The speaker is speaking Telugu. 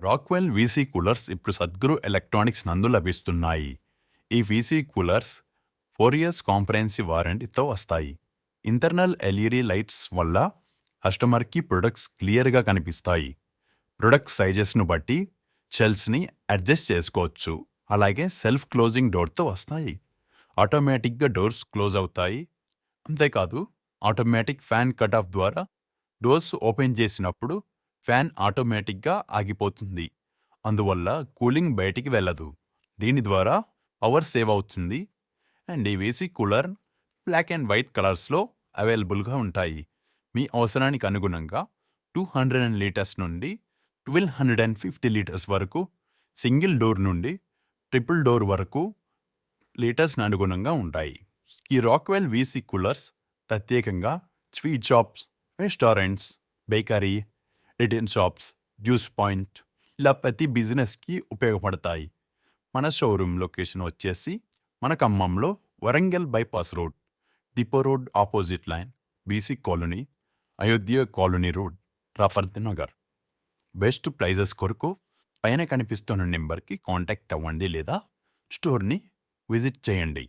రాక్వెల్ వీసీ కూలర్స్ ఇప్పుడు సద్గురు ఎలక్ట్రానిక్స్ నందు లభిస్తున్నాయి. ఈ వీసీ కూలర్స్ 4 ఇయర్స్ కాంప్రహెన్సివ్ వారంటీతో వస్తాయి. ఇంటర్నల్ ఎల్ఈడి లైట్స్ వల్ల కస్టమర్కి ప్రొడక్ట్స్ క్లియర్గా కనిపిస్తాయి. ప్రొడక్ట్ సైజెస్ను బట్టి షెల్ఫ్స్ని అడ్జస్ట్ చేసుకోవచ్చు. అలాగే సెల్ఫ్ క్లోజింగ్ డోర్తో వస్తాయి. ఆటోమేటిక్గా డోర్స్ క్లోజ్ అవుతాయి. అంతేకాదు ఆటోమేటిక్ ఫ్యాన్ కట్ ఆఫ్ ద్వారా డోర్స్ ఓపెన్ చేసినప్పుడు ఫ్యాన్ ఆటోమేటిక్గా ఆగిపోతుంది. అందువల్ల కూలింగ్ బయటికి వెళ్ళదు. దీని ద్వారా పవర్ సేవ్ అవుతుంది. అండ్ ఈ VC cooler black and white కలర్స్లో అవైలబుల్గా ఉంటాయి. మీ అవసరానికి అనుగుణంగా 200 లీటర్స్ నుండి 1250 లీటర్స్ వరకు, సింగిల్ డోర్ నుండి ట్రిపుల్ డోర్ వరకు లీటర్స్ని అనుగుణంగా ఉంటాయి. ఈ రాక్వెల్ వీసీ కూలర్స్ ప్రత్యేకంగా sweet shops, restaurants, bakery, retail shops, juice point ఇలా ప్రతి బిజినెస్కి ఉపయోగపడతాయి. మన షోరూమ్ లొకేషన్ వచ్చేసి మన ఖమ్మంలో Warangal bypass road, depot road opposite line, BC colony, Ayodhya colony road, రాఫర్ద్ నగర్. బెస్ట్ ప్రైజెస్ కొరకు పైన కనిపిస్తున్న నెంబర్కి కాంటాక్ట్ అవ్వండి లేదా స్టోర్ని విజిట్ చేయండి.